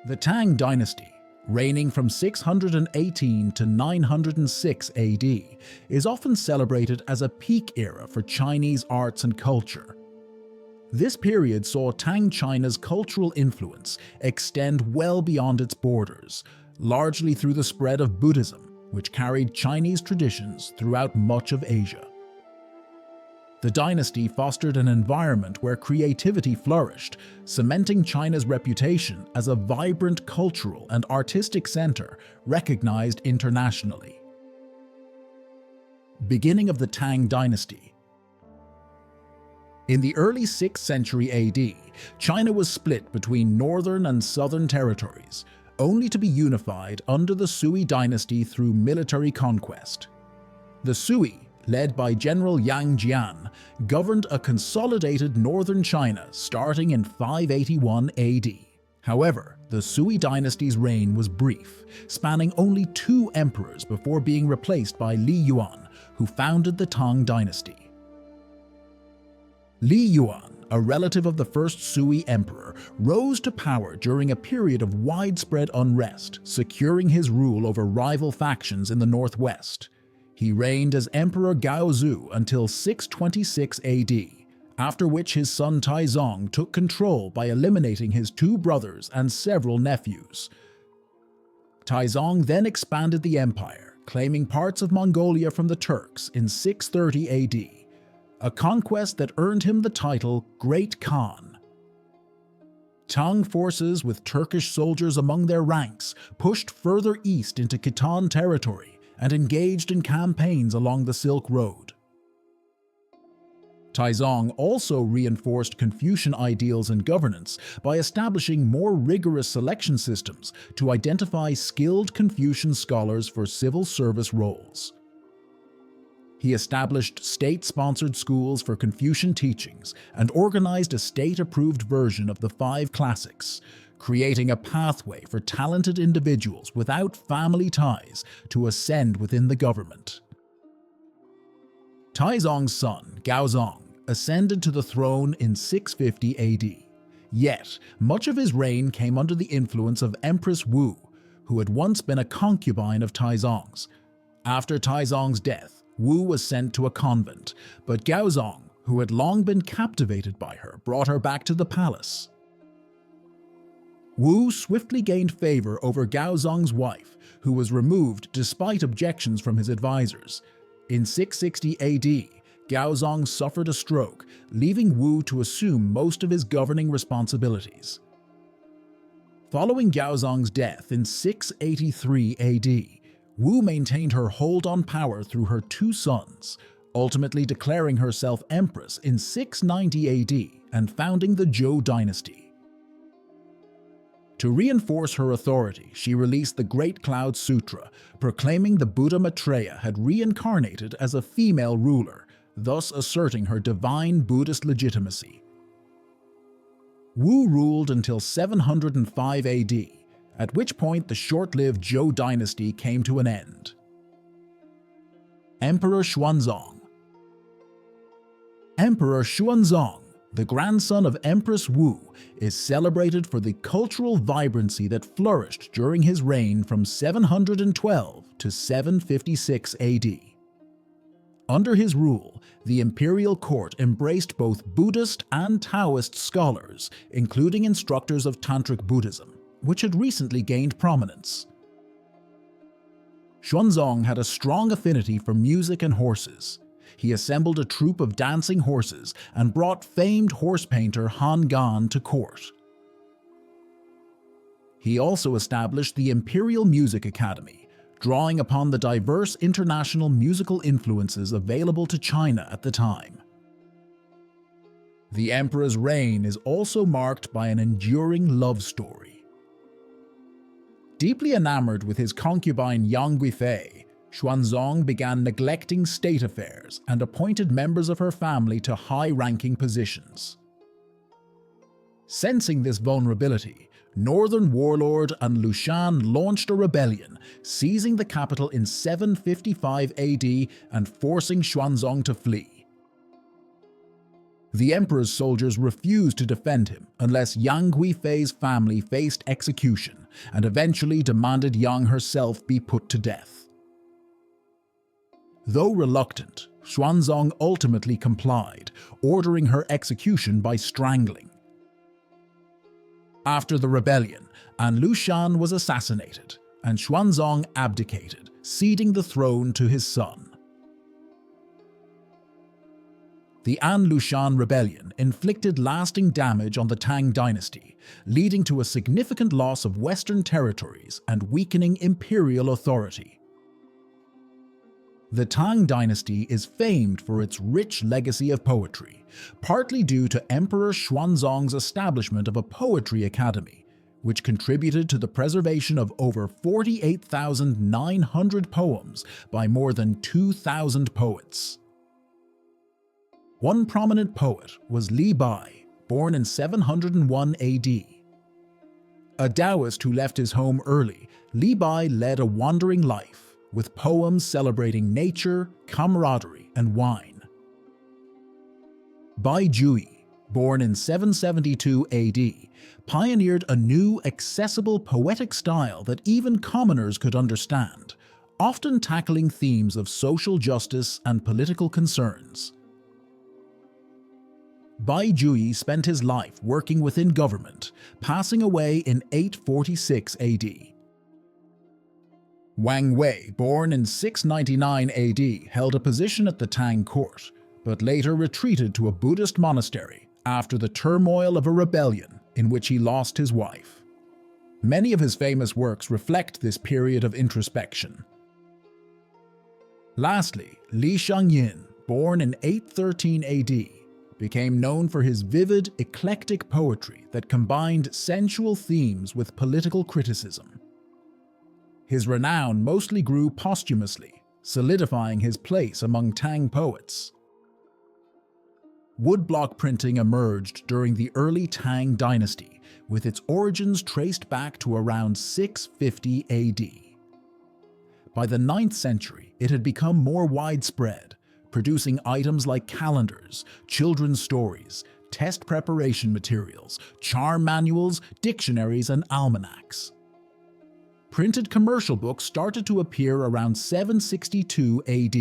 The Tang Dynasty, reigning from 618 to 906 AD, is often celebrated as a peak era for Chinese arts and culture. This period saw Tang China's cultural influence extend well beyond its borders, largely through the spread of Buddhism, which carried Chinese traditions throughout much of Asia. The dynasty fostered an environment where creativity flourished, cementing China's reputation as a vibrant cultural and artistic center recognized internationally. Beginning of the Tang Dynasty. In the early 6th century AD, China was split between northern and southern territories, only to be unified under the Sui dynasty through military conquest. The Sui, led by General Yang Jian, governed a consolidated northern China starting in 581 AD. However, the Sui dynasty's reign was brief, spanning only 2 emperors before being replaced by Li Yuan, who founded the Tang Dynasty. Li Yuan, a relative of the first Sui emperor, rose to power during a period of widespread unrest, securing his rule over rival factions in the northwest. He reigned as Emperor Gaozu until 626 AD, after which his son Taizong took control by eliminating his 2 brothers and several nephews. Taizong then expanded the empire, claiming parts of Mongolia from the Turks in 630 AD, a conquest that earned him the title Great Khan. Tang forces with Turkish soldiers among their ranks pushed further east into Khitan territory and engaged in campaigns along the Silk Road. Taizong also reinforced Confucian ideals in governance by establishing more rigorous selection systems to identify skilled Confucian scholars for civil service roles. He established state-sponsored schools for Confucian teachings and organized a state-approved version of the 5 classics, creating a pathway for talented individuals without family ties to ascend within the government. Taizong's son, Xuanzong, ascended to the throne in 650 AD. Yet, much of his reign came under the influence of Empress Wu, who had once been a concubine of Taizong's. After Taizong's death, Wu was sent to a convent, but Xuanzong, who had long been captivated by her, brought her back to the palace. Wu swiftly gained favor over Xuanzong's wife, who was removed despite objections from his advisors. In 660 AD, Xuanzong suffered a stroke, leaving Wu to assume most of his governing responsibilities. Following Xuanzong's death in 683 AD, Wu maintained her hold on power through her 2 sons, ultimately declaring herself empress in 690 AD and founding the Zhou dynasty. To reinforce her authority, she released the Great Cloud Sutra, proclaiming the Buddha Maitreya had reincarnated as a female ruler, thus asserting her divine Buddhist legitimacy. Wu ruled until 705 AD, at which point the short-lived Zhou dynasty came to an end. Emperor Xuanzong. Emperor Xuanzong, the grandson of Empress Wu, is celebrated for the cultural vibrancy that flourished during his reign from 712 to 756 AD. Under his rule, the imperial court embraced both Buddhist and Taoist scholars, including instructors of Tantric Buddhism, which had recently gained prominence. Xuanzong had a strong affinity for music and horses. He assembled a troupe of dancing horses and brought famed horse painter Han Gan to court. He also established the Imperial Music Academy, drawing upon the diverse international musical influences available to China at the time. The emperor's reign is also marked by an enduring love story. Deeply enamored with his concubine Yang Guifei, Xuanzong began neglecting state affairs and appointed members of her family to high-ranking positions. Sensing this vulnerability, northern warlord An Lushan launched a rebellion, seizing the capital in 755 AD and forcing Xuanzong to flee. The emperor's soldiers refused to defend him unless Yang Guifei's family faced execution, and eventually demanded Yang herself be put to death. Though reluctant, Xuanzong ultimately complied, ordering her execution by strangling. After the rebellion, An Lushan was assassinated, and Xuanzong abdicated, ceding the throne to his son. The An Lushan Rebellion inflicted lasting damage on the Tang Dynasty, leading to a significant loss of Western territories and weakening imperial authority. The Tang Dynasty is famed for its rich legacy of poetry, partly due to Emperor Xuanzong's establishment of a poetry academy, which contributed to the preservation of over 48,900 poems by more than 2,000 poets. One prominent poet was Li Bai, born in 701 AD. A Taoist who left his home early, Li Bai led a wandering life, with poems celebrating nature, camaraderie, and wine. Bai Jui, born in 772 AD, pioneered a new, accessible poetic style that even commoners could understand, often tackling themes of social justice and political concerns. Bai Jui spent his life working within government, passing away in 846 AD. Wang Wei, born in 699 AD, held a position at the Tang court, but later retreated to a Buddhist monastery after the turmoil of a rebellion in which he lost his wife. Many of his famous works reflect this period of introspection. Lastly, Li Shangyin, born in 813 AD, became known for his vivid, eclectic poetry that combined sensual themes with political criticism. His renown mostly grew posthumously, solidifying his place among Tang poets. Woodblock printing emerged during the early Tang Dynasty, with its origins traced back to around 650 AD. By the 9th century, it had become more widespread, producing items like calendars, children's stories, test preparation materials, charm manuals, dictionaries, and almanacs. Printed commercial books started to appear around 762 AD.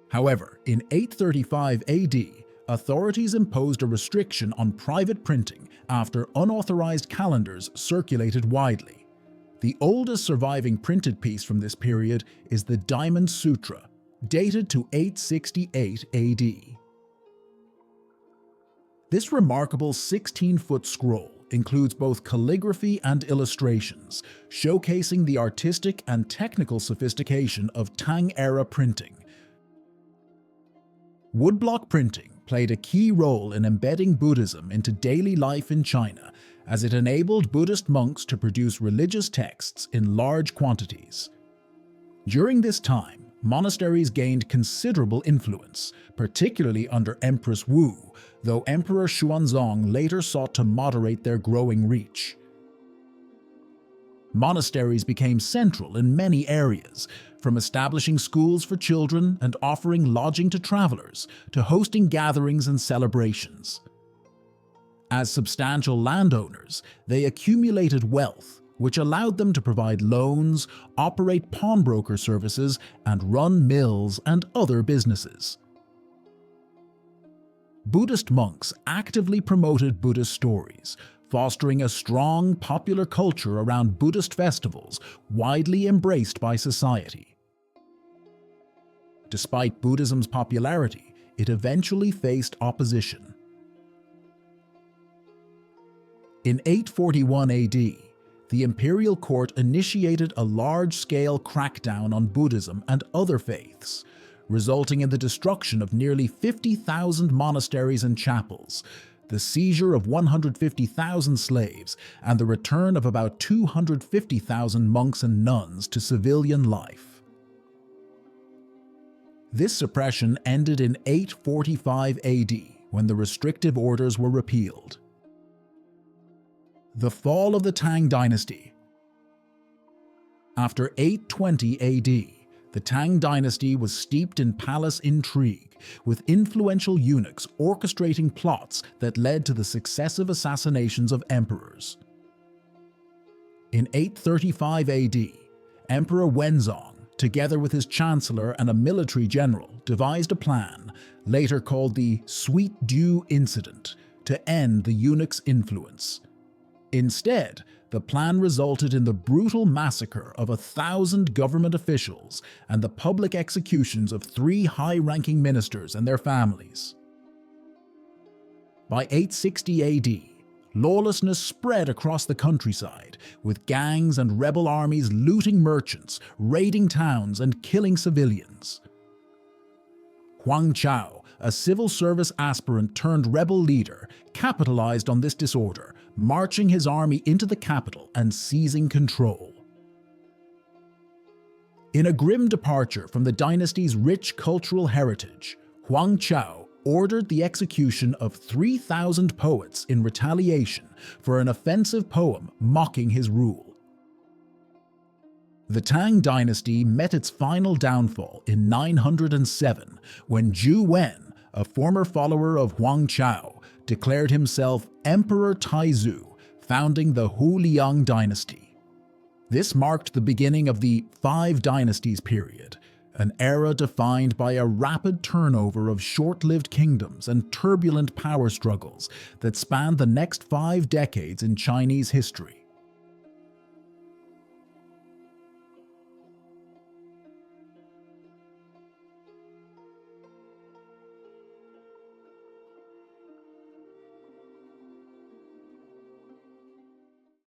However, in 835 AD, authorities imposed a restriction on private printing after unauthorized calendars circulated widely. The oldest surviving printed piece from this period is the Diamond Sutra, dated to 868 AD. This remarkable 16-foot scroll includes both calligraphy and illustrations, showcasing the artistic and technical sophistication of Tang-era printing. Woodblock printing played a key role in embedding Buddhism into daily life in China, as it enabled Buddhist monks to produce religious texts in large quantities. During this time, monasteries gained considerable influence, particularly under Empress Wu, though Emperor Xuanzong later sought to moderate their growing reach. Monasteries became central in many areas, from establishing schools for children and offering lodging to travelers, to hosting gatherings and celebrations. As substantial landowners, they accumulated wealth, which allowed them to provide loans, operate pawnbroker services, and run mills and other businesses. Buddhist monks actively promoted Buddhist stories, fostering a strong popular culture around Buddhist festivals widely embraced by society. Despite Buddhism's popularity, it eventually faced opposition. In 841 AD, the imperial court initiated a large-scale crackdown on Buddhism and other faiths, resulting in the destruction of nearly 50,000 monasteries and chapels, the seizure of 150,000 slaves, and the return of about 250,000 monks and nuns to civilian life. This suppression ended in 845 AD, when the restrictive orders were repealed. The fall of the Tang Dynasty. After 820 AD, The Tang Dynasty was steeped in palace intrigue, with influential eunuchs orchestrating plots that led to the successive assassinations of emperors. In 835 AD, Emperor Xuanzong, together with his chancellor and a military general, devised a plan, later called the Sweet Dew Incident, to end the eunuch's influence. Instead, the plan resulted in the brutal massacre of 1,000 government officials and the public executions of 3 high-ranking ministers and their families. By 860 AD, lawlessness spread across the countryside, with gangs and rebel armies looting merchants, raiding towns, and killing civilians. Huang Chao, a civil service aspirant turned rebel leader, capitalized on this disorder, marching his army into the capital and seizing control. In a grim departure from the dynasty's rich cultural heritage, Huang Chao ordered the execution of 3,000 poets in retaliation for an offensive poem mocking his rule. The Tang Dynasty met its final downfall in 907 when Zhu Wen, a former follower of Huang Chao, declared himself Emperor Taizu, founding the Huliang dynasty. This marked the beginning of the 5 Dynasties period, an era defined by a rapid turnover of short-lived kingdoms and turbulent power struggles that spanned the next 5 decades in Chinese history.